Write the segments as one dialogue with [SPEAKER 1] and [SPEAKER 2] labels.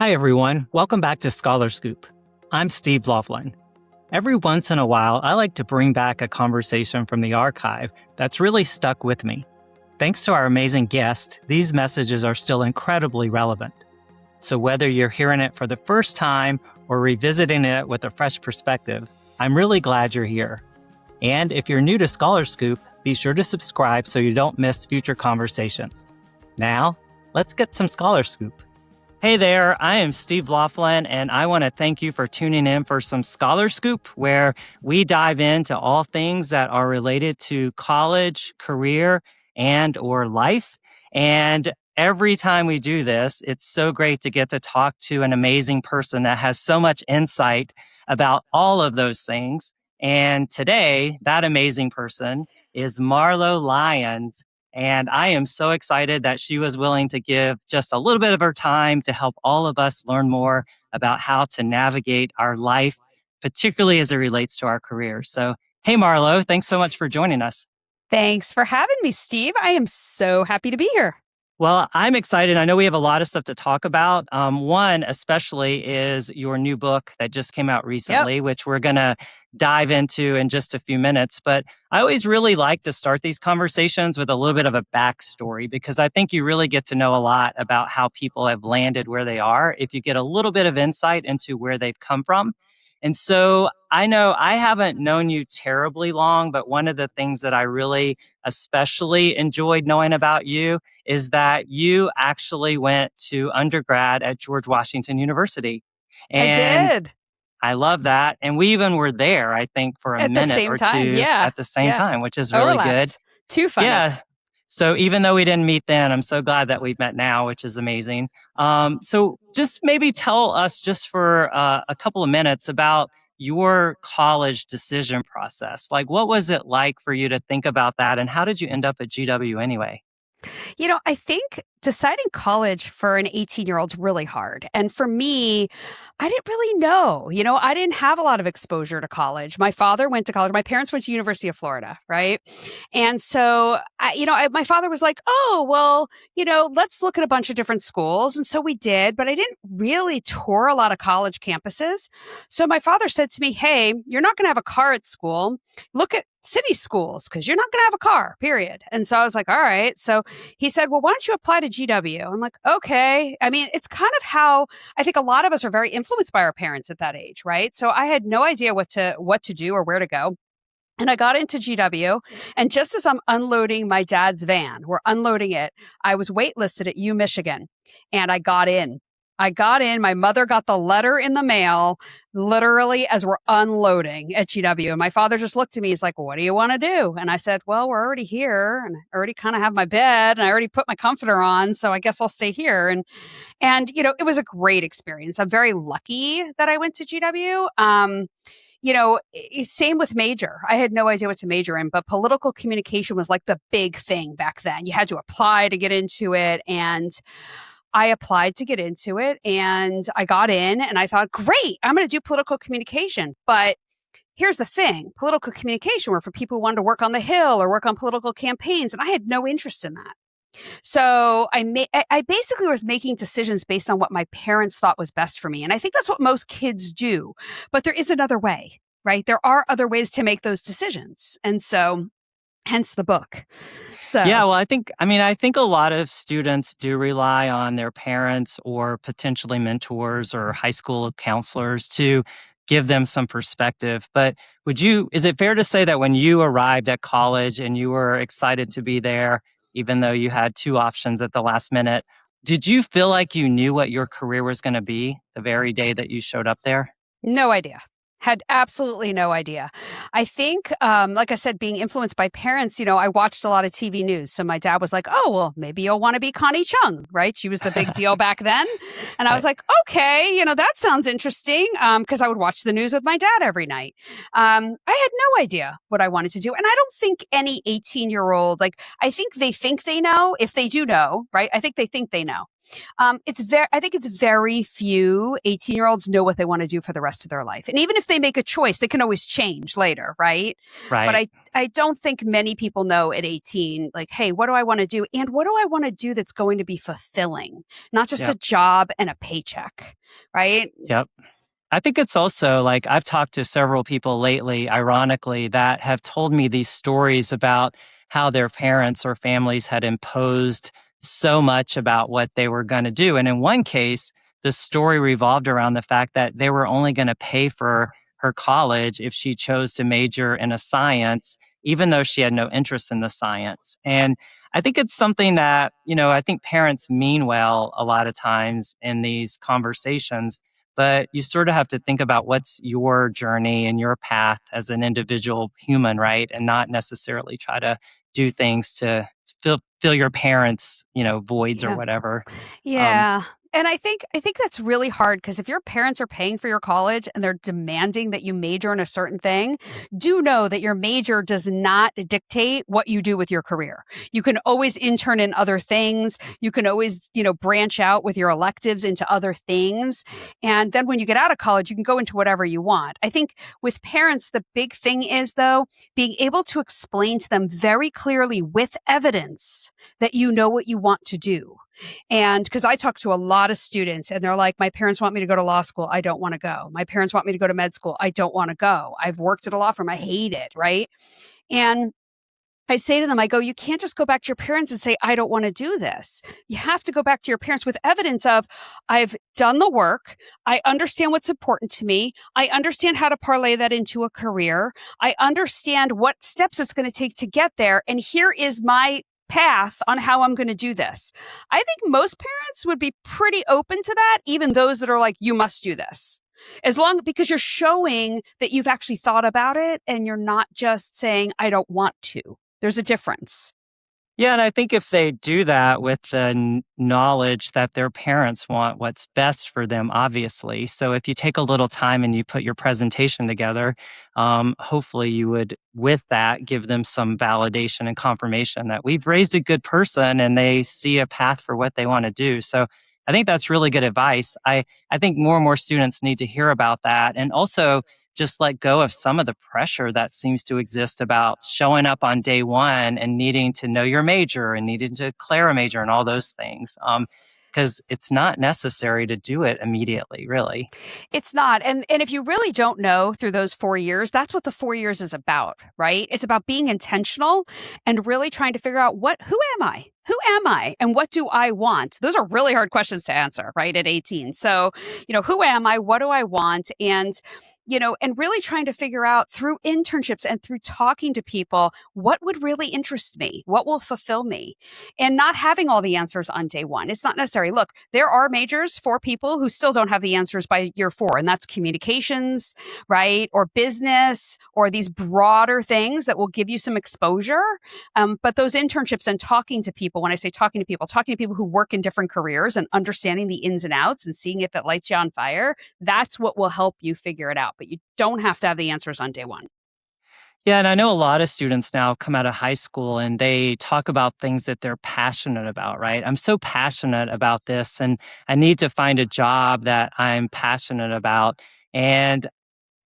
[SPEAKER 1] Hi, everyone. Welcome back to Scholar Scoop. I'm Steve Loflin. Every once in a while, I like to bring back a conversation from the archive that's really stuck with me. Thanks to our amazing guest, these messages are still incredibly relevant. So whether you're hearing it for the first time or revisiting it with a fresh perspective, I'm really glad you're here. And if you're new to Scholar Scoop, be sure to subscribe so you don't miss future conversations. Now, let's get some Scholar Scoop. Hey there, I am Steve Loflin, and I want to thank you for tuning in for some Scholar Scoop, where we dive into all things that are related to college, career, and or life. And every time we do this, it's so great to get to talk to an amazing person that has so much insight about all of those things. And today, that amazing person is Marlo Lyons. And I am so excited that she was willing to give just a little bit of her time to help all of us learn more about how to navigate our life, particularly as it relates to our careers. So, hey, Marlo, thanks so much for joining us.
[SPEAKER 2] Thanks for having me, Steve. I am so happy to be here.
[SPEAKER 1] Well, I'm excited. I know we have a lot of stuff to talk about. One, especially, is your new book that just came out recently, which we're going to dive into in just a few minutes. But I always really like to start these conversations with a little bit of a backstory, because I think you really get to know a lot about how people have landed where they are if you get a little bit of insight into where they've come from. And so I know I haven't known you terribly long, but one of the things that I really especially enjoyed knowing about you is that you actually went to undergrad at George Washington University.
[SPEAKER 2] I
[SPEAKER 1] And
[SPEAKER 2] did.
[SPEAKER 1] I love that. And we even were there, I think, for a
[SPEAKER 2] At the
[SPEAKER 1] minute
[SPEAKER 2] same
[SPEAKER 1] or
[SPEAKER 2] time.
[SPEAKER 1] two
[SPEAKER 2] Yeah.
[SPEAKER 1] at the same
[SPEAKER 2] Yeah.
[SPEAKER 1] time, which is really good.
[SPEAKER 2] Overlapped. Too funny.
[SPEAKER 1] Yeah. So even though we didn't meet then, I'm so glad that we've met now, which is amazing. So just maybe tell us just for a couple of minutes about your college decision process. Like, what was it like for you to think about that? And how did you end up at GW anyway?
[SPEAKER 2] I think deciding college for an 18-year-old is really hard. And for me, I didn't really know. I didn't have a lot of exposure to college. My father went to college. My parents went to University of Florida, right? And so, my father was like, oh, well, let's look at a bunch of different schools. And so we did, but I didn't really tour a lot of college campuses. So my father said to me, hey, you're not going to have a car at school. Look at city schools because you're not going to have a car, period. And so I was like, all right. So he said, well, why don't you apply to GW? I'm like, okay. I mean, it's kind of how I think a lot of us are very influenced by our parents at that age, right? So I had no idea what to do or where to go. And I got into GW, and just as I'm unloading my dad's van, we're unloading it, I was waitlisted at U Michigan, and I got in. My mother got the letter in the mail literally as we're unloading at GW. And my father just looked at me. He's like, what do you want to do? And I said, well, we're already here and I already kind of have my bed and I already put my comforter on. So I guess I'll stay here. And it was a great experience. I'm very lucky that I went to GW. Same with major. I had no idea what to major in, but political communication was like the big thing back then. You had to apply to get into it. And I applied to get into it and I got in and I thought, great, I'm going to do political communication. But here's the thing, political communication were for people who wanted to work on the Hill or work on political campaigns. And I had no interest in that. So I basically was making decisions based on what my parents thought was best for me. And I think that's what most kids do. But there is another way, right? There are other ways to make those decisions. And so hence the book. So
[SPEAKER 1] Yeah, well, I think a lot of students do rely on their parents or potentially mentors or high school counselors to give them some perspective. But is it fair to say that when you arrived at college and you were excited to be there, even though you had two options at the last minute, did you feel like you knew what your career was going to be the very day that you showed up there?
[SPEAKER 2] no idea. Had absolutely no idea. I think, like I said, being influenced by parents, I watched a lot of TV news. So my dad was like, oh, well, maybe you'll want to be Connie Chung, right? She was the big deal back then. And I was like, okay, that sounds interesting. Because I would watch the news with my dad every night. I had no idea what I wanted to do. And I don't think any 18-year-old, I think they know if they do know, right? I think they think they know. I think it's very few 18-year-olds know what they want to do for the rest of their life. And even if they make a choice, they can always change later, right? But
[SPEAKER 1] Right.
[SPEAKER 2] I don't think many people know at 18, like, hey, what do I want to do? And what do I want to do that's going to be fulfilling, not just a
[SPEAKER 1] Yep.
[SPEAKER 2] job and a paycheck, right?
[SPEAKER 1] Yep. I think it's also like I've talked to several people lately, ironically, that have told me these stories about how their parents or families had imposed so much about what they were going to do. And in one case, the story revolved around the fact that they were only going to pay for her college if she chose to major in a science, even though she had no interest in the science. And I think it's something that, I think parents mean well a lot of times in these conversations, but you sort of have to think about what's your journey and your path as an individual human, right? And not necessarily try to do things to fill your parents, voids or
[SPEAKER 2] Yeah.
[SPEAKER 1] whatever. Um,
[SPEAKER 2] Yeah. And I think that's really hard because if your parents are paying for your college and they're demanding that you major in a certain thing, do know that your major does not dictate what you do with your career. You can always intern in other things. You can always, branch out with your electives into other things. And then when you get out of college, you can go into whatever you want. I think with parents, the big thing is though, being able to explain to them very clearly with evidence that you know what you want to do. And because I talk to a lot of students and they're like, my parents want me to go to law school. I don't want to go. My parents want me to go to med school. I don't want to go. I've worked at a law firm. I hate it. Right. And I say to them, I go, you can't just go back to your parents and say, I don't want to do this. You have to go back to your parents with evidence of, I've done the work. I understand what's important to me. I understand how to parlay that into a career. I understand what steps it's going to take to get there. And here is my path on how I'm going to do this. I think most parents would be pretty open to that, even those that are like, you must do this. Because you're showing that you've actually thought about it and you're not just saying, I don't want to. There's a difference.
[SPEAKER 1] Yeah, and I think if they do that with the knowledge that their parents want what's best for them, obviously. So if you take a little time and you put your presentation together, hopefully you would, with that, give them some validation and confirmation that we've raised a good person and they see a path for what they want to do. So I think that's really good advice. I think more and more students need to hear about that. And also, just let go of some of the pressure that seems to exist about showing up on day one and needing to know your major and needing to declare a major and all those things. Because it's not necessary to do it immediately, really.
[SPEAKER 2] It's not. And if you really don't know through those 4 years, that's what the 4 years is about, right? It's about being intentional and really trying to figure out who am I? Who am I? And what do I want? Those are really hard questions to answer, right? At 18. So, who am I? What do I want? And really trying to figure out through internships and through talking to people, what would really interest me? What will fulfill me? And not having all the answers on day one. It's not necessary. Look, there are majors for people who still don't have the answers by year 4, and that's communications, right? Or business, or these broader things that will give you some exposure. But those internships and talking to people, when I say talking to people who work in different careers and understanding the ins and outs and seeing if it lights you on fire, that's what will help you figure it out. But you don't have to have the answers on day one.
[SPEAKER 1] Yeah, and I know a lot of students now come out of high school and they talk about things that they're passionate about, right? I'm so passionate about this and I need to find a job that I'm passionate about. And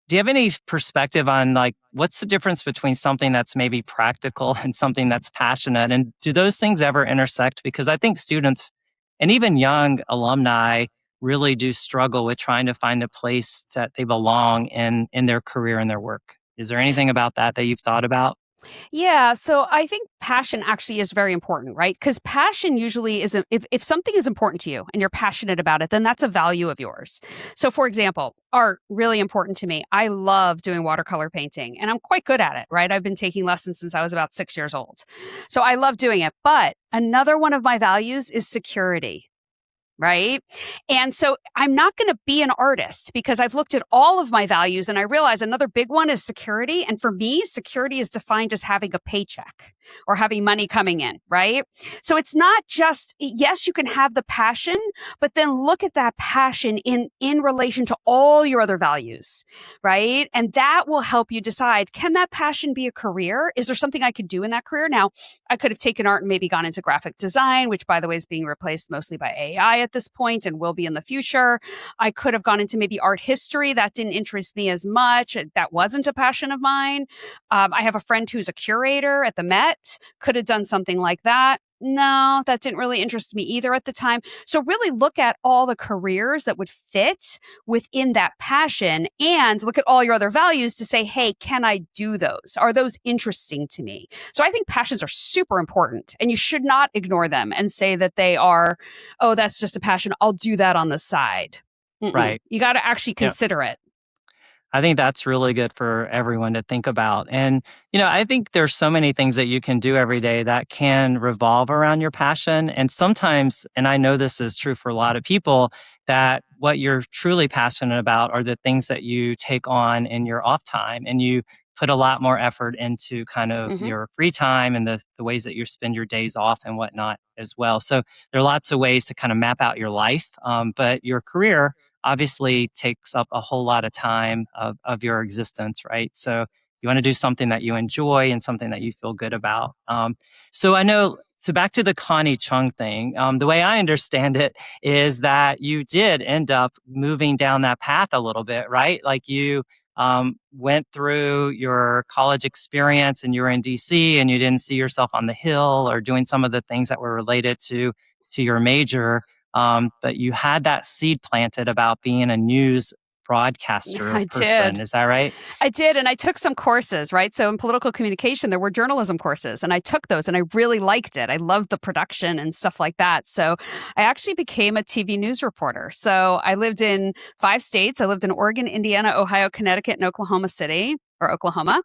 [SPEAKER 1] do you have any perspective on like what's the difference between something that's maybe practical and something that's passionate? And do those things ever intersect? Because I think students and even young alumni really do struggle with trying to find a place that they belong in their career and their work. Is there anything about that that you've thought about?
[SPEAKER 2] Yeah, so I think passion actually is very important, right? Because passion usually is if something is important to you and you're passionate about it, then that's a value of yours. So, for example, art really important to me. I love doing watercolor painting, and I'm quite good at it, right? I've been taking lessons since I was about 6 years old, so I love doing it. But another one of my values is security. right? And so I'm not going to be an artist because I've looked at all of my values and I realize another big one is security. And for me, security is defined as having a paycheck or having money coming in, right? So it's not just, yes, you can have the passion, but then look at that passion in relation to all your other values, right? And that will help you decide, can that passion be a career? Is there something I could do in that career? Now, I could have taken art and maybe gone into graphic design, which by the way is being replaced mostly by AI at this point and will be in the future. I could have gone into maybe art history. That didn't interest me as much. That wasn't a passion of mine. I have a friend who's a curator at the Met, could have done something like that. No, that didn't really interest me either at the time. So really look at all the careers that would fit within that passion and look at all your other values to say, hey, can I do those? Are those interesting to me? So I think passions are super important and you should not ignore them and say that they are, oh, that's just a passion. I'll do that on the side.
[SPEAKER 1] Right.
[SPEAKER 2] You got to actually
[SPEAKER 1] Yep.
[SPEAKER 2] consider it.
[SPEAKER 1] I think that's really good for everyone to think about. And, I think there's so many things that you can do every day that can revolve around your passion. And sometimes, and I know this is true for a lot of people, that what you're truly passionate about are the things that you take on in your off time and you put a lot more effort into kind of
[SPEAKER 2] Mm-hmm.
[SPEAKER 1] your free time and the ways that you spend your days off and whatnot as well. So there are lots of ways to kind of map out your life. But your career obviously takes up a whole lot of time of your existence, right? So you want to do something that you enjoy and something that you feel good about. So I know, so back to the Connie Chung thing, the way I understand it is that you did end up moving down that path a little bit, right? Like you went through your college experience and you were in DC and you didn't see yourself on the Hill or doing some of the things that were related to your major. But you had that seed planted about being a news broadcaster
[SPEAKER 2] I
[SPEAKER 1] person.
[SPEAKER 2] did.
[SPEAKER 1] Is that right?
[SPEAKER 2] I did. And I took some courses, right? So in political communication, there were journalism courses and I took those and I really liked it. I loved the production and stuff like that. So I actually became a TV news reporter. So I lived in 5 states. I lived in Oregon, Indiana, Ohio, Connecticut, and Oklahoma City. Or Oklahoma.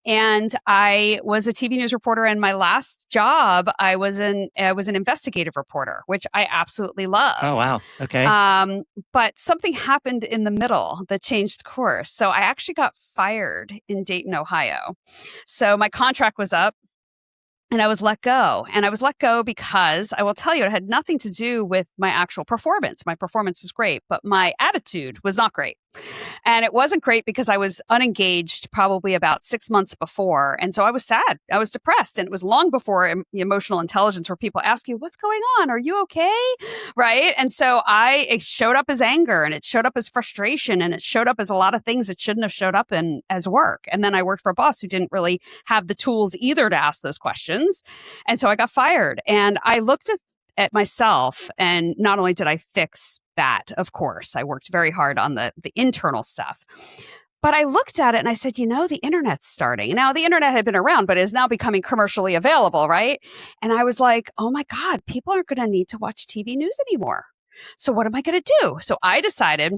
[SPEAKER 2] And I was a TV news reporter. And my last job, I was an investigative reporter, which I absolutely
[SPEAKER 1] Oh,
[SPEAKER 2] loved.
[SPEAKER 1] wow. Okay.
[SPEAKER 2] But something happened in the middle that changed course. So I actually got fired in Dayton, Ohio. So my contract was up. And I was let go. And I was let go because I will tell you, it had nothing to do with my actual performance. My performance was great, but my attitude was not great. And it wasn't great because I was unengaged probably about 6 months before. And so I was sad. I was depressed. And it was long before emotional intelligence where people ask you, what's going on? Are you okay? Right. And so it showed up as anger and it showed up as frustration and it showed up as a lot of things it shouldn't have showed up in as work. And then I worked for a boss who didn't really have the tools either to ask those questions. And so I got fired and I looked at myself and not only did I fix that, of course, I worked very hard on the internal stuff. But I looked at it and I said, the internet's starting. Now, the internet had been around, but is now becoming commercially available, right? And I was like, oh my God, people aren't going to need to watch TV news anymore. So what am I going to do? So I decided,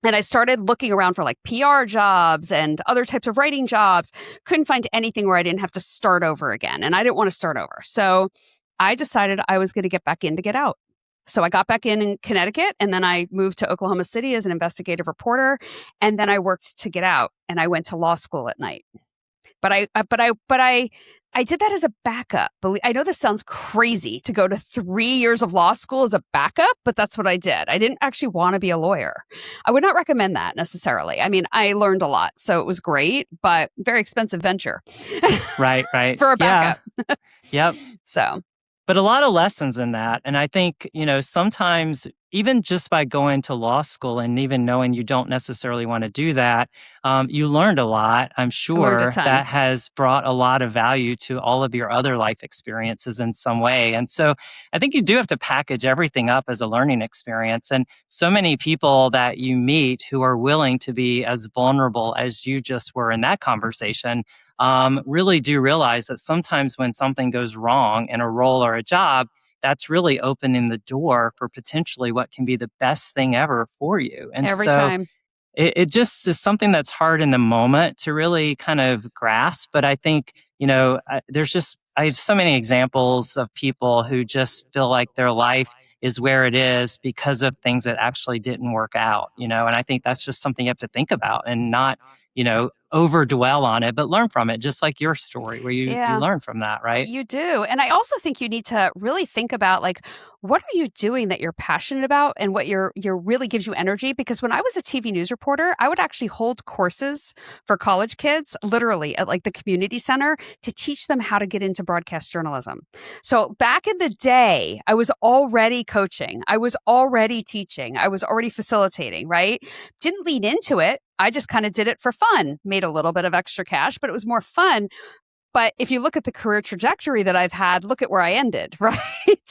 [SPEAKER 2] and I started looking around for like PR jobs and other types of writing jobs. Couldn't find anything where I didn't have to start over again. And I didn't want to start over. So I decided I was going to get back in to get out. So I got back in Connecticut and then I moved to Oklahoma City as an investigative reporter. And then I worked to get out and I went to law school at night. But I did that as a backup. I know this sounds crazy to go to 3 years of law school as a backup, but that's what I did. I didn't actually want to be a lawyer. I would not recommend that necessarily. I mean, I learned a lot, so it was great, but very expensive venture.
[SPEAKER 1] Right.
[SPEAKER 2] For a backup.
[SPEAKER 1] Yeah. Yep.
[SPEAKER 2] So.
[SPEAKER 1] But a lot of lessons in that. And I think, sometimes even just by going to law school and even knowing you don't necessarily want to do that, you learned a lot, I'm sure, that has brought a lot of value to all of your other life experiences in some way. And so I think you do have to package everything up as a learning experience. And so many people that you meet who are willing to be as vulnerable as you just were in that conversation really do realize that sometimes when something goes wrong in a role or a job, that's really opening the door for potentially what can be the best thing ever for you. And
[SPEAKER 2] Every
[SPEAKER 1] so
[SPEAKER 2] time.
[SPEAKER 1] it just is something that's hard in the moment to really kind of grasp. But I think, I have so many examples of people who just feel like their life is where it is because of things that actually didn't work out, and I think that's just something you have to think about and not, over dwell on it, but learn from it, just like your story where you
[SPEAKER 2] Yeah.
[SPEAKER 1] learn from that, right?
[SPEAKER 2] You do. And I also think you need to really think about like what are you doing that you're passionate about and what you're really gives you energy, because when I was a TV news reporter, I would actually hold courses for college kids literally at like the community center to teach them how to get into broadcast journalism. So back in the day, I was already coaching, I was already teaching, I was already facilitating, right? Didn't lean into it. I just kind of did it for fun, made a little bit of extra cash, but it was more fun. But if you look at the career trajectory that I've had, look at where I ended, right?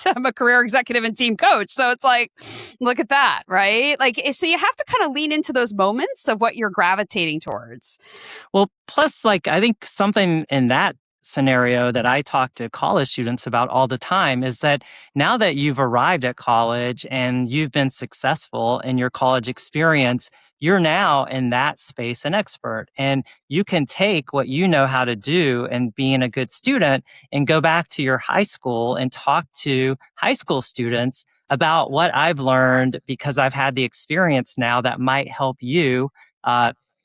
[SPEAKER 2] I'm a career executive and team coach. So it's like, look at that, right? Like, so you have to kind of lean into those moments of what you're gravitating towards.
[SPEAKER 1] Well, plus, like, I think something in that scenario that I talk to college students about all the time is that now that you've arrived at college and you've been successful in your college experience, you're now in that space an expert. And you can take what you know how to do and being a good student and go back to your high school and talk to high school students about what I've learned because I've had the experience now that might help you.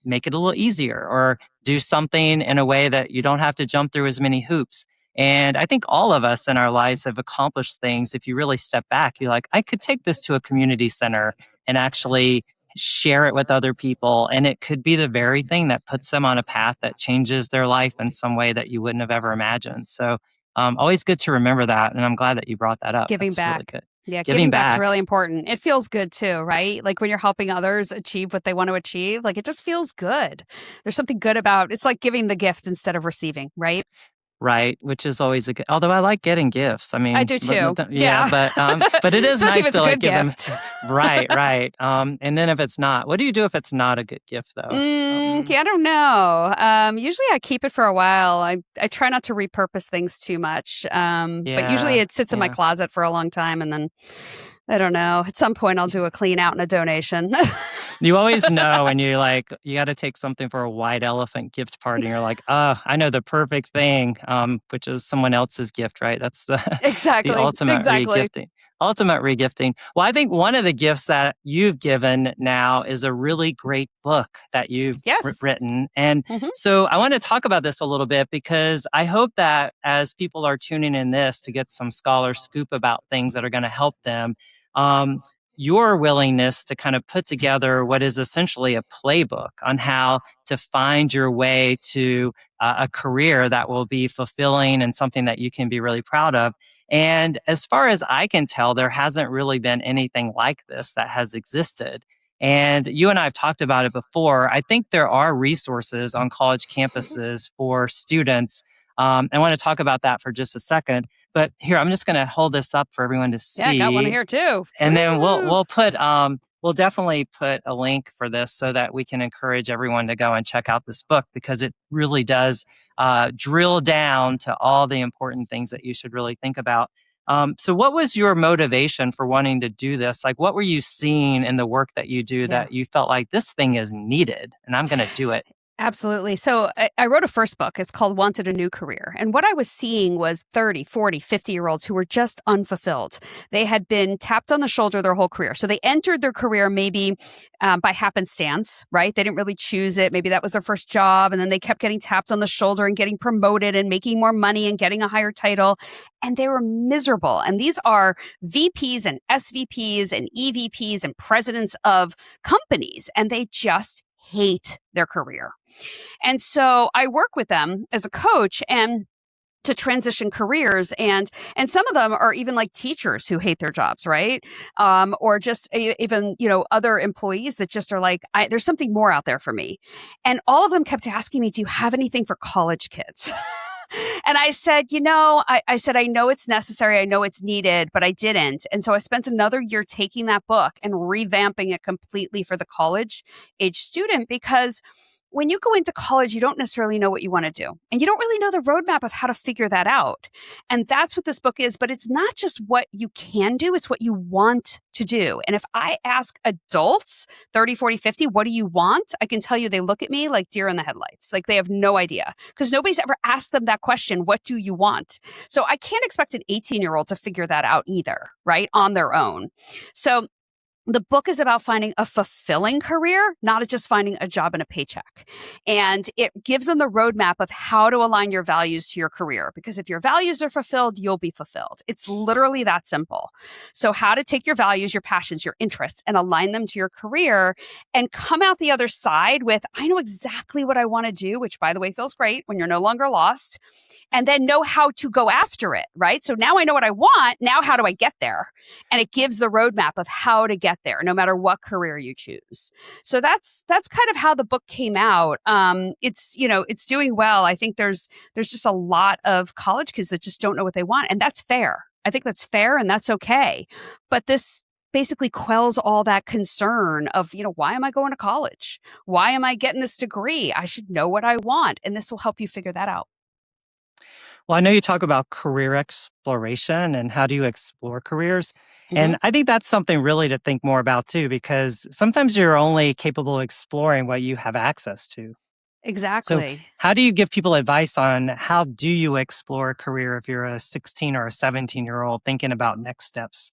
[SPEAKER 1] Make it a little easier or do something in a way that you don't have to jump through as many hoops. And I think all of us in our lives have accomplished things. If you really step back, you're like, I could take this to a community center and actually share it with other people. And it could be the very thing that puts them on a path that changes their life in some way that you wouldn't have ever imagined. So, always good to remember that. And I'm glad that you brought that up.
[SPEAKER 2] Giving
[SPEAKER 1] That's really
[SPEAKER 2] back.
[SPEAKER 1] good.
[SPEAKER 2] Yeah,
[SPEAKER 1] Giving
[SPEAKER 2] giving back's
[SPEAKER 1] back.
[SPEAKER 2] really important. It feels good too, right? Like when you're helping others achieve what they want to achieve, like it just feels good. There's something good about it's like giving the gift instead of receiving, right?
[SPEAKER 1] Right, which is always a good. Although I like getting gifts. I
[SPEAKER 2] I
[SPEAKER 1] mean,
[SPEAKER 2] do too.
[SPEAKER 1] yeah,
[SPEAKER 2] Yeah.
[SPEAKER 1] but it is
[SPEAKER 2] Especially if
[SPEAKER 1] nice
[SPEAKER 2] it's a
[SPEAKER 1] to like
[SPEAKER 2] good
[SPEAKER 1] give them.
[SPEAKER 2] gift.
[SPEAKER 1] Right, right. And then if it's not, what do you do if it's not a good gift though?
[SPEAKER 2] Yeah, I don't know. Usually I keep it for a while. I try not to repurpose things too much. But usually
[SPEAKER 1] Yeah,
[SPEAKER 2] it sits in my
[SPEAKER 1] yeah.
[SPEAKER 2] closet for a long time, and then I don't know. At some point I'll do a clean out and a donation.
[SPEAKER 1] You always know when you got to take something for a white elephant gift party. And you're like, oh, I know the perfect thing, which is someone else's gift, right? That's the the
[SPEAKER 2] Exactly.
[SPEAKER 1] ultimate
[SPEAKER 2] Exactly.
[SPEAKER 1] regifting. Ultimate regifting. Well, I think one of the gifts that you've given now is a really great book that you've
[SPEAKER 2] Yes.
[SPEAKER 1] written. And
[SPEAKER 2] Hmm.
[SPEAKER 1] so I want to talk about this a little bit because I hope that as people are tuning in this to get some scholar scoop about things that are going to help them, um, your willingness to kind of put together what is essentially a playbook on how to find your way to a career that will be fulfilling and something that you can be really proud of. And as far as I can tell, there hasn't really been anything like this that has existed. And you and I have talked about it before. I think there are resources on college campuses for students. I want to talk about that for just a second. But here, I'm just going to hold this up for everyone to
[SPEAKER 2] Yeah, I got one
[SPEAKER 1] see,
[SPEAKER 2] here too.
[SPEAKER 1] and then
[SPEAKER 2] Woo!
[SPEAKER 1] we'll definitely put a link for this so that we can encourage everyone to go and check out this book because it really does drill down to all the important things that you should really think about. So what was your motivation for wanting to do this? Like, what were you seeing in the work that you do
[SPEAKER 2] Yeah.
[SPEAKER 1] that you felt like this thing is needed and I'm going to do it?
[SPEAKER 2] Absolutely. So I wrote a first book. It's called Wanted a New Career. And what I was seeing was 30, 40, 50-year-olds who were just unfulfilled. They had been tapped on the shoulder their whole career. So they entered their career maybe by happenstance, right? They didn't really choose it. Maybe that was their first job. And then they kept getting tapped on the shoulder and getting promoted and making more money and getting a higher title. And they were miserable. And these are VPs and SVPs and EVPs and presidents of companies. And they just hate their career. And so I work with them as a coach and to transition careers, and some of them are even like teachers who hate their jobs, right? Or just even other employees that just are like, there's something more out there for me. And all of them kept asking me, do you have anything for college kids? And I said, I said, I know it's necessary. I know it's needed, but I didn't. And so I spent another year taking that book and revamping it completely for the college age student because when you go into college, you don't necessarily know what you want to do. And you don't really know the roadmap of how to figure that out. And that's what this book is. But it's not just what you can do, it's what you want to do. And if I ask adults, 30, 40, 50, what do you want? I can tell you they look at me like deer in the headlights. Like they have no idea because nobody's ever asked them that question. What do you want? So I can't expect an 18-year-old to figure that out either, right? On their own. So the book is about finding a fulfilling career, not just finding a job and a paycheck. And it gives them the roadmap of how to align your values to your career. Because if your values are fulfilled, you'll be fulfilled. It's literally that simple. So how to take your values, your passions, your interests, and align them to your career and come out the other side with, I know exactly what I want to do, which by the way, feels great when you're no longer lost. And then know how to go after it, right? So now I know what I want. Now, how do I get there? And it gives the roadmap of how to get there, no matter what career you choose. So that's kind of how the book came out. It's doing well. I think there's just a lot of college kids that just don't know what they want, and that's fair. I think that's fair, and that's okay. But this basically quells all that concern of, why am I going to college? Why am I getting this degree? I should know what I want, and this will help you figure that out.
[SPEAKER 1] Well, I know you talk about career exploration and how do you explore careers.
[SPEAKER 2] Mm-hmm.
[SPEAKER 1] And I think that's something really to think more about too, because sometimes you're only capable of exploring what you have access to.
[SPEAKER 2] Exactly.
[SPEAKER 1] So how do you give people advice on how do you explore a career if you're a 16 or a 17-year-old thinking about next steps?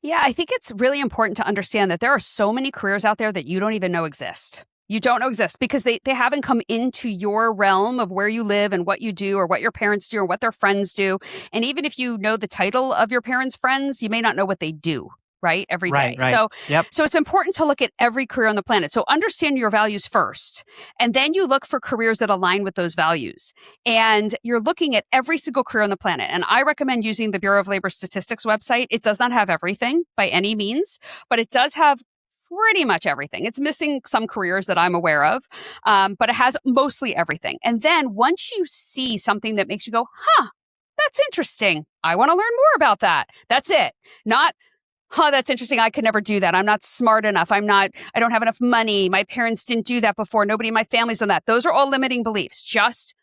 [SPEAKER 2] Yeah, I think it's really important to understand that there are so many careers out there that you don't even know exist. You don't know exist because they haven't come into your realm of where you live and what you do or what your parents do or what their friends do. And even if you know the title of your parents' friends, you may not know what they do, right? Every day.
[SPEAKER 1] Right.
[SPEAKER 2] So it's important to look at every career on the planet. So understand your values first. And then you look for careers that align with those values. And you're looking at every single career on the planet. And I recommend using the Bureau of Labor Statistics website. It does not have everything by any means, but it does have pretty much everything. It's missing some careers that I'm aware of, but it has mostly everything. And then once you see something that makes you go, that's interesting. I want to learn more about that. That's it. Not, that's interesting. I could never do that. I'm not smart enough. I don't have enough money. My parents didn't do that before. Nobody in my family's done that. Those are all limiting beliefs. Just,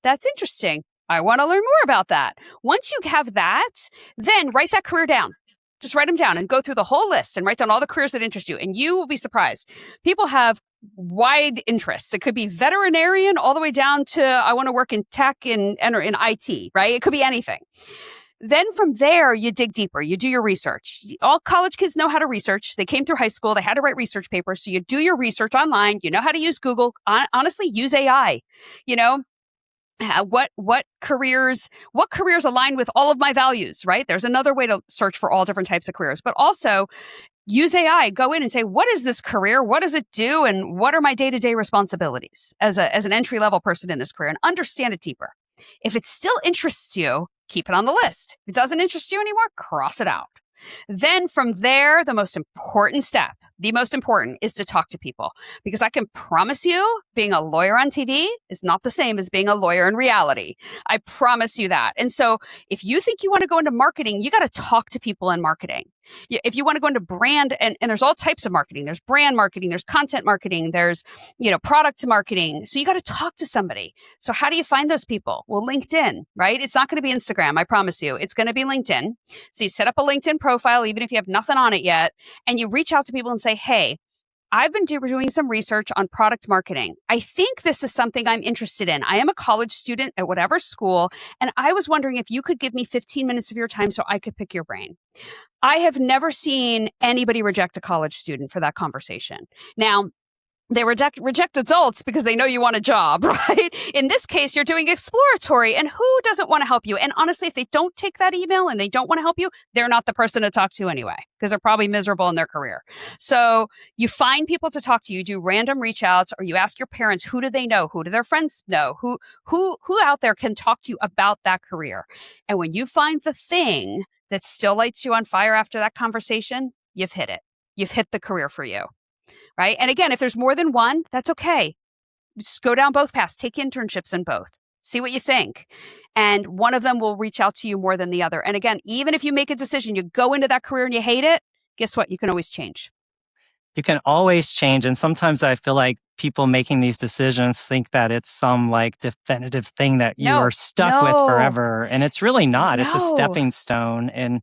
[SPEAKER 2] that's interesting. I want to learn more about that. Once you have that, then write that career down. Just write them down and go through the whole list and write down all the careers that interest you. And you will be surprised. People have wide interests. It could be veterinarian all the way down to I want to work in tech and in IT, right? It could be anything. Then from there, you dig deeper. You do your research. All college kids know how to research. They came through high school. They had to write research papers. So you do your research online. You know how to use Google. Honestly, use AI. What careers align with all of my values, right? There's another way to search for all different types of careers, but also use AI. Go in and say, what is this career? What does it do? And what are my day-to-day responsibilities as an entry-level person in this career? And understand it deeper. If it still interests you, keep it on the list. If it doesn't interest you anymore, cross it out. Then from there, the most important is to talk to people, because I can promise you being a lawyer on TV is not the same as being a lawyer in reality. I promise you that. And so if you think you want to go into marketing, you got to talk to people in marketing. If you want to go into brand, and there's all types of marketing, there's brand marketing, there's content marketing, there's, product marketing. So you got to talk to somebody. So how do you find those people? Well, LinkedIn, right? It's not going to be Instagram. I promise you, it's going to be LinkedIn. So you set up a LinkedIn profile, even if you have nothing on it yet, and you reach out to people and say, hey, I've been doing some research on product marketing. I think this is something I'm interested in. I am a college student at whatever school, and I was wondering if you could give me 15 minutes of your time so I could pick your brain. I have never seen anybody reject a college student for that conversation. Now, they reject adults because they know you want a job, right? In this case, you're doing exploratory, and who doesn't want to help you? And honestly, if they don't take that email and they don't want to help you, they're not the person to talk to anyway, because they're probably miserable in their career. So you find people to talk to. You do random reach outs, or you ask your parents, who do they know? Who do their friends know? Who out there can talk to you about that career? And when you find the thing that still lights you on fire after that conversation, you've hit it. You've hit the career for you. Right. And again, if there's more than one, that's okay. Just go down both paths, take internships in both, see what you think. And one of them will reach out to you more than the other. And again, even if you make a decision, you go into that career and you hate it, guess what? You can always change.
[SPEAKER 1] You can always change. And sometimes I feel like people making these decisions think that it's some like definitive thing that you
[SPEAKER 2] No,
[SPEAKER 1] are stuck with
[SPEAKER 2] no,
[SPEAKER 1] forever. And it's really not. It's a
[SPEAKER 2] no.
[SPEAKER 1] stepping stone. And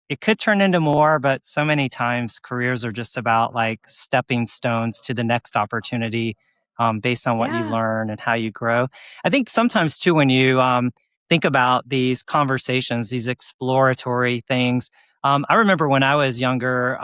[SPEAKER 1] it could turn into more, but so many times careers are just about like stepping stones to the next opportunity based on what you
[SPEAKER 2] Yeah.
[SPEAKER 1] learn and how you grow. I think sometimes too, when you think about these conversations, these exploratory things, I remember when I was younger,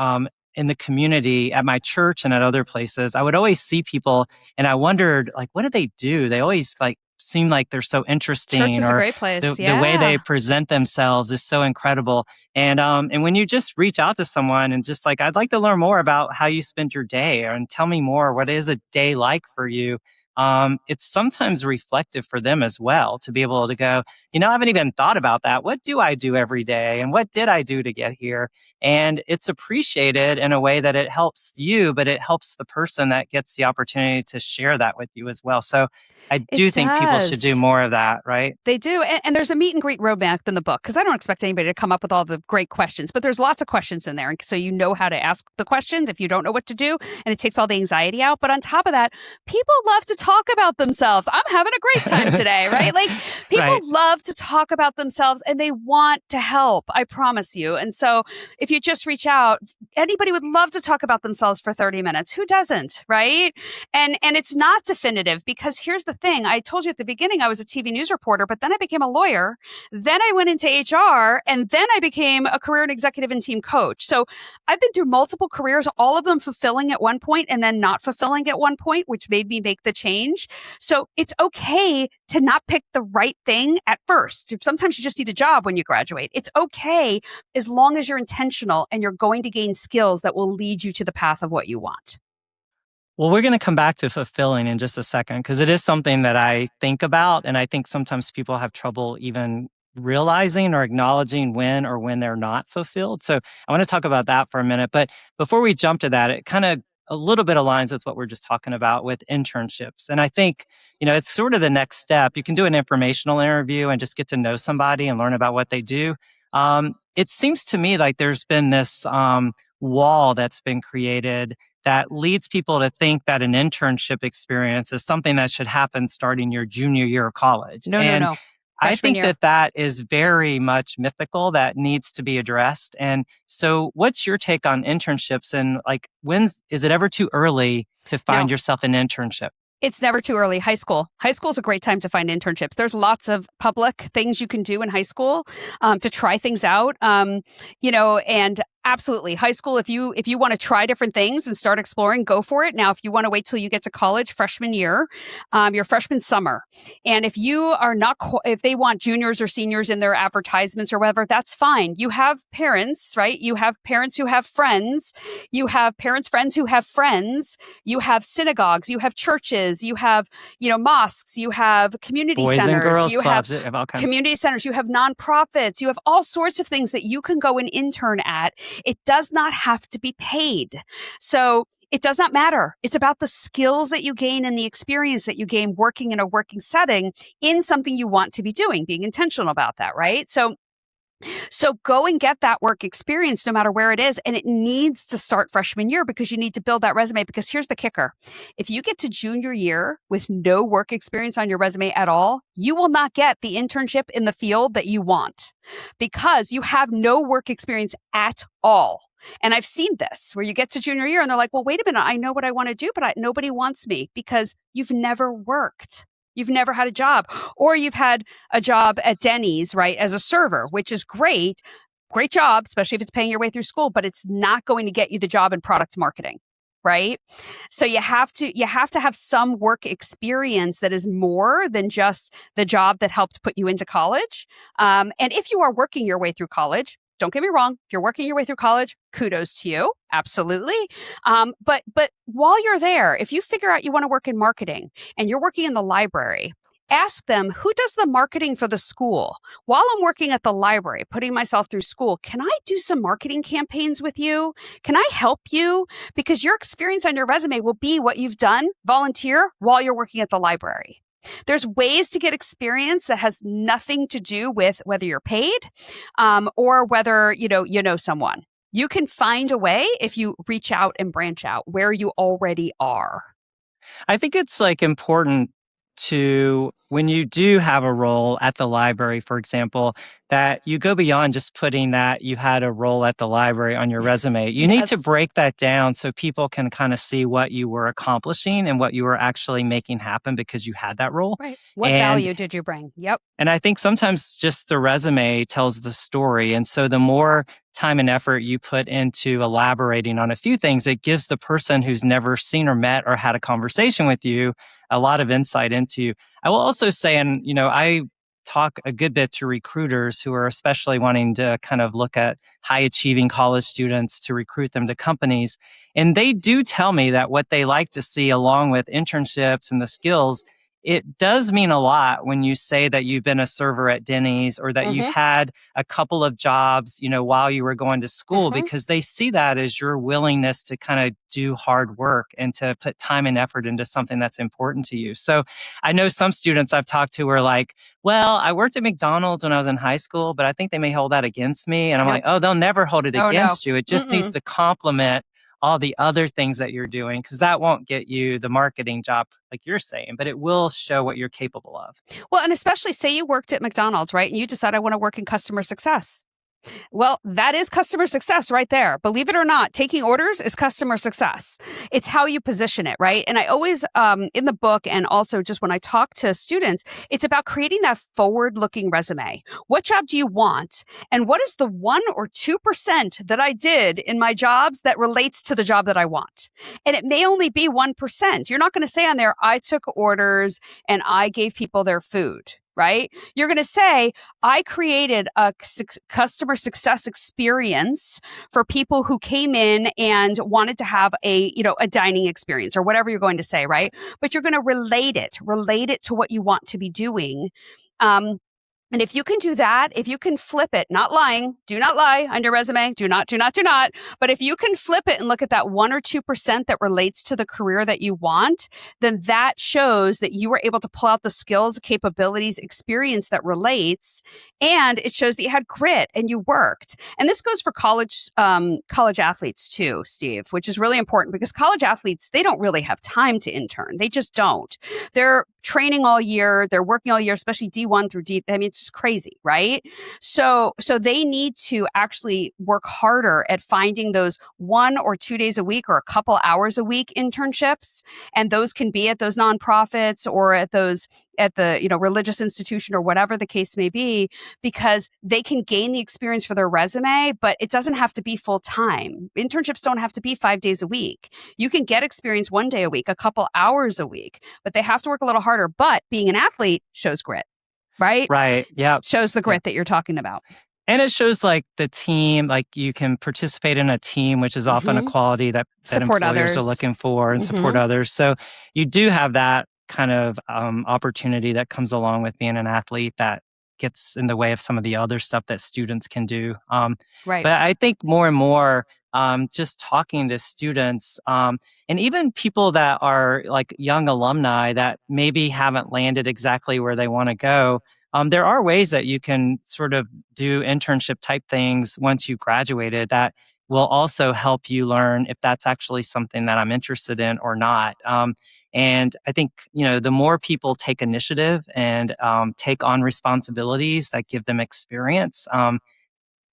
[SPEAKER 1] in the community at my church and at other places, I would always see people and I wondered, like, what do they do? They always like seem like they're so
[SPEAKER 2] Church
[SPEAKER 1] interesting,
[SPEAKER 2] is a
[SPEAKER 1] or
[SPEAKER 2] great place.
[SPEAKER 1] the way they
[SPEAKER 2] Yeah.
[SPEAKER 1] present themselves is so incredible. And when you just reach out to someone and just like, I'd like to learn more about how you spend your day, and tell me more, what is a day like for you? It's sometimes reflective for them as well to be able to go, I haven't even thought about that. What do I do every day? And what did I do to get here? And it's appreciated in a way that it helps you, but it helps the person that gets the opportunity to share that with you as well. So I
[SPEAKER 2] It
[SPEAKER 1] do think people should do
[SPEAKER 2] does.
[SPEAKER 1] more of that, right?
[SPEAKER 2] They do. And there's a meet and greet roadmap in the book because I don't expect anybody to come up with all the great questions, but there's lots of questions in there. And so you know how to ask the questions if you don't know what to do, and it takes all the anxiety out. But on top of that, people love to talk about themselves. I'm having a great time today, right? Like people
[SPEAKER 1] Right.
[SPEAKER 2] love to talk about themselves and they want to help. I promise you. And so if you just reach out, anybody would love to talk about themselves for 30 minutes. Who doesn't, right? And it's not definitive because here's the thing. I told you at the beginning I was a TV news reporter, but then I became a lawyer. Then I went into HR, and then I became a career and executive and team coach. So I've been through multiple careers, all of them fulfilling at one point and then not fulfilling at one point, which made me make the change. So it's okay to not pick the right thing at first. Sometimes you just need a job when you graduate. It's okay as long as you're intentional and you're going to gain skills that will lead you to the path of what you want.
[SPEAKER 1] Well, we're going to come back to fulfilling in just a second because it is something that I think about. And I think sometimes people have trouble even realizing or acknowledging when they're not fulfilled. So I want to talk about that for a minute. But before we jump to that, it kind of a little bit aligns with what we're just talking about with internships. And I think, it's sort of the next step. You can do an informational interview and just get to know somebody and learn about what they do. It seems to me like there's been this wall that's been created that leads people to think that an internship experience is something that should happen starting your junior year of college.
[SPEAKER 2] No, no,
[SPEAKER 1] And
[SPEAKER 2] no.
[SPEAKER 1] I
[SPEAKER 2] Freshman
[SPEAKER 1] think
[SPEAKER 2] year.
[SPEAKER 1] that is very much mythical that needs to be addressed. And so what's your take on internships, and like, is it ever too early to find
[SPEAKER 2] No.
[SPEAKER 1] yourself an internship?
[SPEAKER 2] It's never too early. High school. High school is a great time to find internships. There's lots of public things you can do in high school to try things out. And absolutely, high school. If you want to try different things and start exploring, go for it. Now, if you want to wait till you get to college, freshman year, your freshman summer, and if you are not, if they want juniors or seniors in their advertisements or whatever, that's fine. You have parents, right? You have parents who have friends. You have friends who have friends. You have synagogues. You have churches. You have, mosques. You have community
[SPEAKER 1] Boys
[SPEAKER 2] centers.
[SPEAKER 1] and girls
[SPEAKER 2] You have
[SPEAKER 1] clubs, have all kinds.
[SPEAKER 2] community centers. You have nonprofits. You have all sorts of things that you can go and intern at. It does not have to be paid. So it does not matter. It's about the skills that you gain and the experience that you gain working in a working setting in something you want to be doing, being intentional about that, right? So go and get that work experience no matter where it is. And it needs to start freshman year because you need to build that resume. Because here's the kicker. If you get to junior year with no work experience on your resume at all, you will not get the internship in the field that you want because you have no work experience at all. And I've seen this where you get to junior year and they're like, well, wait a minute. I know what I want to do, but nobody wants me because you've never worked. You've never had a job, or you've had a job at Denny's, right, as a server, which is great job, especially if it's paying your way through school, but it's not going to get you the job in product marketing, right? So you have to have some work experience that is more than just the job that helped put you into college. And if you are working your way through college, don't get me wrong. If you're working your way through college, kudos to you. Absolutely. But while you're there, if you figure out you want to work in marketing and you're working in the library, ask them, who does the marketing for the school? While I'm working at the library, putting myself through school, can I do some marketing campaigns with you? Can I help you? Because your experience on your resume will be what you've done, volunteer, while you're working at the library. There's ways to get experience that has nothing to do with whether you're paid or whether, you know someone. You can find a way if you reach out and branch out where you already are.
[SPEAKER 1] I think it's like important to, when you do have a role at the library, for example, that you go beyond just putting that you had a role at the library on your resume. You need to
[SPEAKER 2] Yes.
[SPEAKER 1] break that down so people can kind of see what you were accomplishing and what you were actually making happen because you had that role.
[SPEAKER 2] Right. What
[SPEAKER 1] And
[SPEAKER 2] value did you bring? Yep.
[SPEAKER 1] and I think sometimes just the resume tells the story. And so the more time and effort you put into elaborating on a few things, it gives the person who's never seen or met or had a conversation with you a lot of insight into you. I will also say, and I talk a good bit to recruiters who are especially wanting to kind of look at high achieving college students to recruit them to companies. And they do tell me that what they like to see along with internships and the skills, it does mean a lot when you say that you've been a server at Denny's or that you've
[SPEAKER 2] Mm-hmm.
[SPEAKER 1] had a couple of jobs, while you were going to school,
[SPEAKER 2] Mm-hmm.
[SPEAKER 1] because they see that as your willingness to kind of do hard work and to put time and effort into something that's important to you. So I know some students I've talked to are like, well, I worked at McDonald's when I was in high school, but I think they may hold that against me. And I'm
[SPEAKER 2] Nope.
[SPEAKER 1] like, oh, they'll never hold it
[SPEAKER 2] Oh no.
[SPEAKER 1] against you. It just needs
[SPEAKER 2] Mm-mm.
[SPEAKER 1] to complement all the other things that you're doing, because that won't get you the marketing job like you're saying, but it will show what you're capable of.
[SPEAKER 2] Well, and especially say you worked at McDonald's, right? And you decide I want to work in customer success. Well, that is customer success right there. Believe it or not, taking orders is customer success. It's how you position it, right? And I always, in the book and also just when I talk to students, it's about creating that forward looking resume. What job do you want? And what is the 1 or 2% that I did in my jobs that relates to the job that I want? And it may only be 1%. You're not going to say on there, I took orders and I gave people their food. Right? You're going to say, I created a customer success experience for people who came in and wanted to have a dining experience or whatever you're going to say, right? But you're going to relate it to what you want to be doing. And if you can do that, if you can flip it, not lying, do not lie on your resume, do not. But if you can flip it and look at that 1 or 2% that relates to the career that you want, then that shows that you were able to pull out the skills, capabilities, experience that relates. And it shows that you had grit and you worked. And this goes for college athletes too, Steve, which is really important because college athletes, they don't really have time to intern. They just don't. They're training all year. They're working all year, especially D1 through D. I mean, it's just crazy, right? So they need to actually work harder at finding those 1 or 2 days a week or a couple hours a week internships. And those can be at those nonprofits or at the religious institution or whatever the case may be, because they can gain the experience for their resume, but it doesn't have to be full time. Internships don't have to be 5 days a week. You can get experience 1 day a week, a couple hours a week, but they have to work a little harder. But being an athlete shows grit, right?
[SPEAKER 1] Right. Yeah.
[SPEAKER 2] Shows the grit that you're talking about.
[SPEAKER 1] And it shows like the team, like you can participate in a team, which is often a quality that
[SPEAKER 2] Support
[SPEAKER 1] employers
[SPEAKER 2] others.
[SPEAKER 1] are looking for, and support others. So you do have that kind of opportunity that comes along with being an athlete that gets in the way of some of the other stuff that students can do.
[SPEAKER 2] Right.
[SPEAKER 1] But I think more and more, just talking to students and even people that are like young alumni that maybe haven't landed exactly where they want to go. There are ways that you can sort of do internship type things once you graduated that will also help you learn if that's actually something that I'm interested in or not. And I think, the more people take initiative and take on responsibilities that give them experience,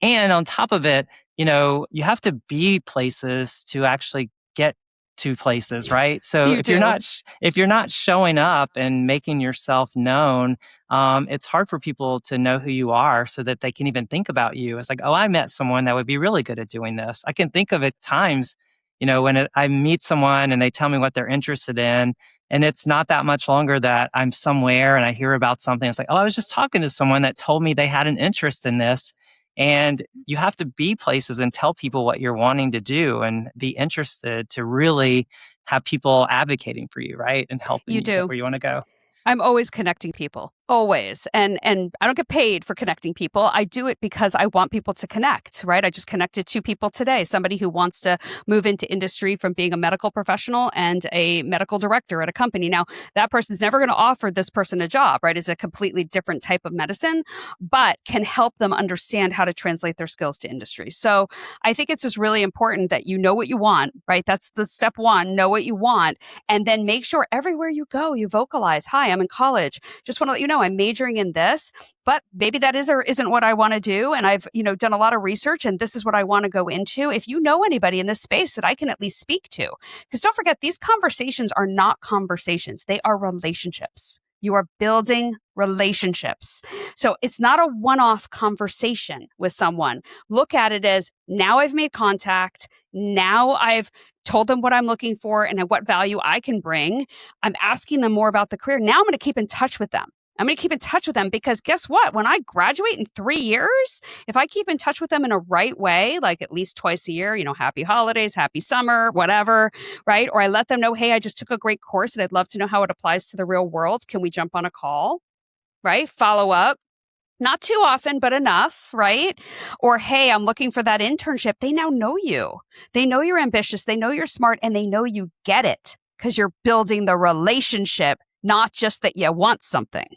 [SPEAKER 1] and on top of it, you have to be places to actually get to places, right? So
[SPEAKER 2] You
[SPEAKER 1] if you're
[SPEAKER 2] do.
[SPEAKER 1] not if you're not showing up and making yourself known, it's hard for people to know who you are so that they can even think about you. It's like, oh, I met someone that would be really good at doing this. I can think of at times, when I meet someone and they tell me what they're interested in, and it's not that much longer that I'm somewhere and I hear about something. It's like, oh, I was just talking to someone that told me they had an interest in this. And you have to be places and tell people what you're wanting to do and be interested to really have people advocating for you, right? And helping
[SPEAKER 2] You
[SPEAKER 1] you get
[SPEAKER 2] do.
[SPEAKER 1] where you want to go.
[SPEAKER 2] I'm always connecting people. Always. And I don't get paid for connecting people. I do it because I want people to connect, right? I just connected two people today, somebody who wants to move into industry from being a medical professional and a medical director at a company. Now, that person's never going to offer this person a job, right? It's a completely different type of medicine, but can help them understand how to translate their skills to industry. So I think it's just really important that you know what you want, right? That's the step one, know what you want, and then make sure everywhere you go, you vocalize, hi, I'm in college. Just want to let you know I'm majoring in this, but maybe that is or isn't what I want to do. And I've, done a lot of research and this is what I want to go into. If you know anybody in this space that I can at least speak to, because don't forget, these conversations are not conversations. They are relationships. You are building relationships. So it's not a one-off conversation with someone. Look at it as now I've made contact. Now I've told them what I'm looking for and what value I can bring. I'm asking them more about the career. Now I'm going to keep in touch with them. I'm going to keep in touch with them because guess what? When I graduate in 3 years, if I keep in touch with them in a right way, like at least twice a year, happy holidays, happy summer, whatever, right? Or I let them know, hey, I just took a great course and I'd love to know how it applies to the real world. Can we jump on a call, right? Follow up. Not too often, but enough, right? Or, hey, I'm looking for that internship. They now know you. They know you're ambitious. They know you're smart and they know you get it because you're building the relationship, not just that you want something.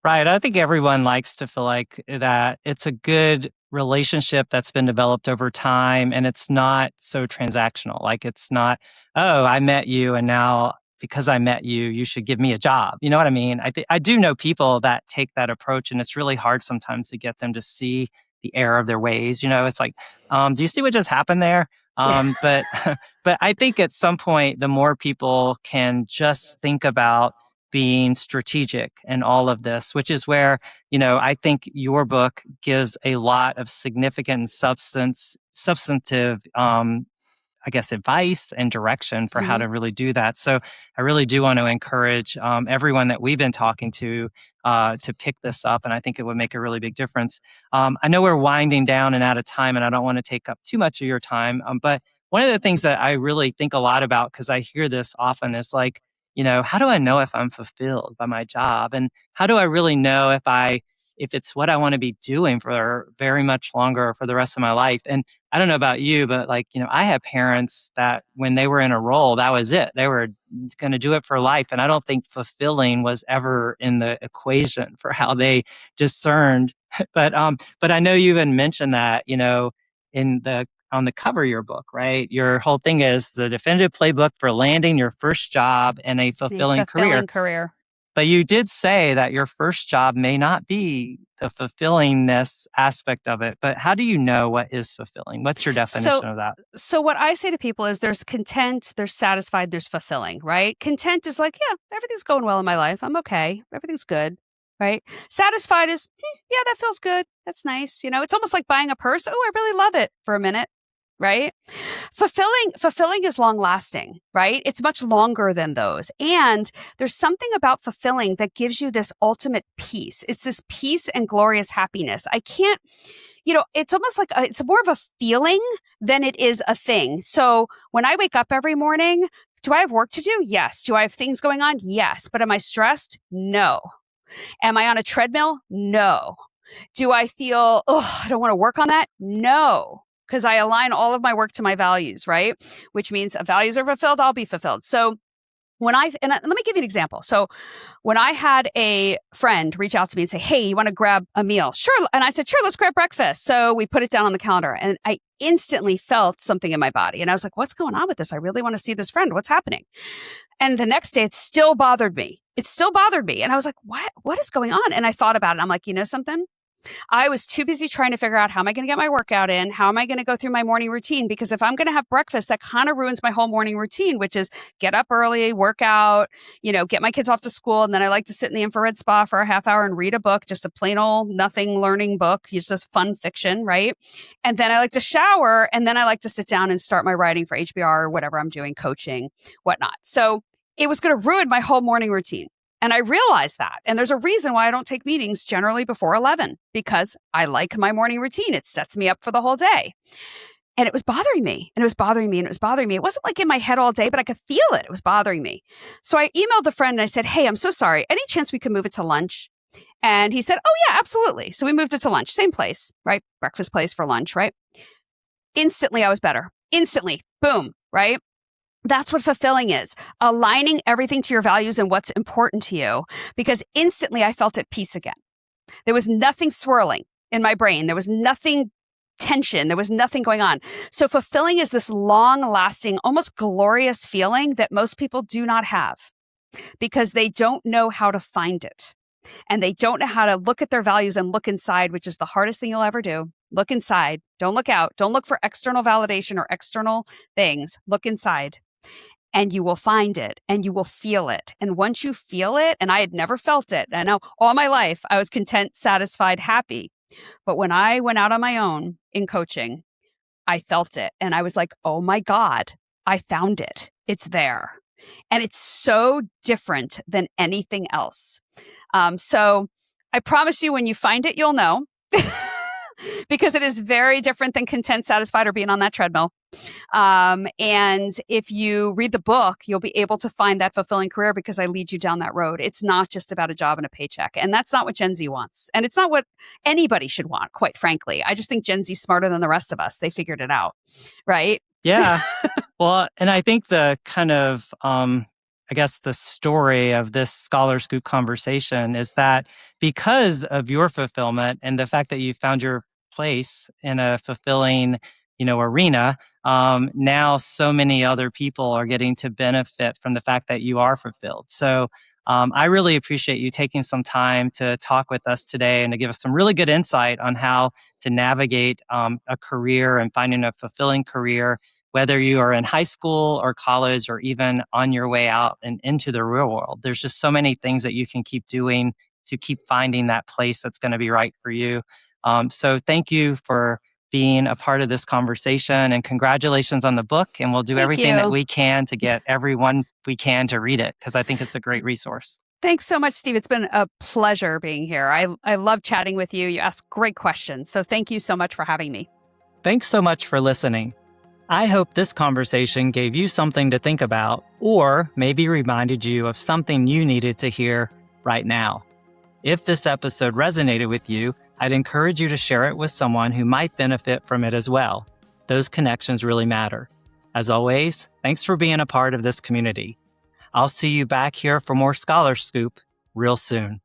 [SPEAKER 1] Right. I think everyone likes to feel like that it's a good relationship that's been developed over time and it's not so transactional. Like it's not, oh, I met you and now because I met you, you should give me a job. You know what I mean? I do know people that take that approach and it's really hard sometimes to get them to see the error of their ways. It's like, do you see what just happened there? But but I think at some point, the more people can just think about being strategic in all of this, which is where, I think your book gives a lot of significant substantive, I guess, advice and direction for how to really do that. So I really do want to encourage everyone that we've been talking to pick this up. And I think it would make a really big difference. I know we're winding down and out of time, and I don't want to take up too much of your time. But one of the things that I really think a lot about, because I hear this often, is like, how do I know if I'm fulfilled by my job? And how do I really know if it's what I want to be doing for very much longer or for the rest of my life? And I don't know about you, but I have parents that when they were in a role, that was it. They were going to do it for life. And I don't think fulfilling was ever in the equation for how they discerned. But I know you even mentioned that, on the cover of your book, right? Your whole thing is the definitive playbook for landing your first job in a fulfilling career. But you did say that your first job may not be the fulfillingness aspect of it. But how do you know what is fulfilling? What's your definition of that?
[SPEAKER 2] So what I say to people is there's content, there's satisfied, there's fulfilling, right? Content is like, yeah, everything's going well in my life. I'm okay. Everything's good, right? Satisfied is, yeah, that feels good. That's nice. It's almost like buying a purse. Oh, I really love it for a minute. Right? Fulfilling is long lasting, right? It's much longer than those. And there's something about fulfilling that gives you this ultimate peace. It's this peace and glorious happiness. I can't, it's almost like it's more of a feeling than it is a thing. So when I wake up every morning, do I have work to do? Yes. Do I have things going on? Yes. But am I stressed? No. Am I on a treadmill? No. Do I feel, I don't want to work on that? No. Because I align all of my work to my values, right? Which means if values are fulfilled, I'll be fulfilled. So let me give you an example. So when I had a friend reach out to me and say, hey, you want to grab a meal? Sure. And I said, sure, let's grab breakfast. So we put it down on the calendar and I instantly felt something in my body. And I was like, what's going on with this? I really want to see this friend. What's happening? And the next day it still bothered me. And I was like, what is going on? And I thought about it. I'm like, you know something? I was too busy trying to figure out how am I going to get my workout in? How am I going to go through my morning routine? Because if I'm going to have breakfast, that kind of ruins my whole morning routine, which is get up early, work out, get my kids off to school. And then I like to sit in the infrared spa for a half hour and read a book, just a plain old nothing learning book. It's just fun fiction, right? And then I like to shower. And then I like to sit down and start my writing for HBR or whatever I'm doing, coaching, whatnot. So it was going to ruin my whole morning routine. And I realized that. And there's a reason why I don't take meetings generally before 11, because I like my morning routine. It sets me up for the whole day. And it was bothering me. And it was bothering me. And it was bothering me. It wasn't like in my head all day, but I could feel it. It was bothering me. So I emailed a friend and I said, hey, I'm so sorry. Any chance we could move it to lunch? And he said, oh, yeah, absolutely. So we moved it to lunch, same place, right? Breakfast place for lunch, right? Instantly, I was better. Instantly, boom, right? That's what fulfilling is, aligning everything to your values and what's important to you, because instantly I felt at peace again. There was nothing swirling in my brain. There was nothing tension. There was nothing going on. So fulfilling is this long lasting, almost glorious feeling that most people do not have because they don't know how to find it. And they don't know how to look at their values and look inside, which is the hardest thing you'll ever do. Look inside. Don't look out. Don't look for external validation or external things. Look inside. And you will find it and you will feel it. And once you feel it, and I had never felt it, I know all my life I was content, satisfied, happy. But when I went out on my own in coaching, I felt it. And I was like, oh my God, I found it. It's there. And it's so different than anything else. So I promise you, when you find it, you'll know. Because it is very different than content, satisfied, or being on that treadmill. And if you read the book, you'll be able to find that fulfilling career because I lead you down that road. It's not just about a job and a paycheck. And that's not what Gen Z wants. And it's not what anybody should want, quite frankly. I just think Gen Z is smarter than the rest of us. They figured it out, right?
[SPEAKER 1] Yeah. Well, and I think the kind of, I guess the story of this Scholar Scoop conversation is that because of your fulfillment and the fact that you found your place in a fulfilling, arena, now so many other people are getting to benefit from the fact that you are fulfilled. So I really appreciate you taking some time to talk with us today and to give us some really good insight on how to navigate a career and finding a fulfilling career, whether you are in high school or college or even on your way out and into the real world. There's just so many things that you can keep doing to keep finding that place that's going to be right for you. So thank you for being a part of this conversation, and congratulations on the book. And we'll do everything that we can to get everyone we can to read it, because I think it's a great resource.
[SPEAKER 2] Thanks so much, Steve. It's been a pleasure being here. I love chatting with you. You ask great questions. So thank you so much for having me.
[SPEAKER 1] Thanks so much for listening. I hope this conversation gave you something to think about, or maybe reminded you of something you needed to hear right now. If this episode resonated with you, I'd encourage you to share it with someone who might benefit from it as well. Those connections really matter. As always, thanks for being a part of this community. I'll see you back here for more Scholar Scoop real soon.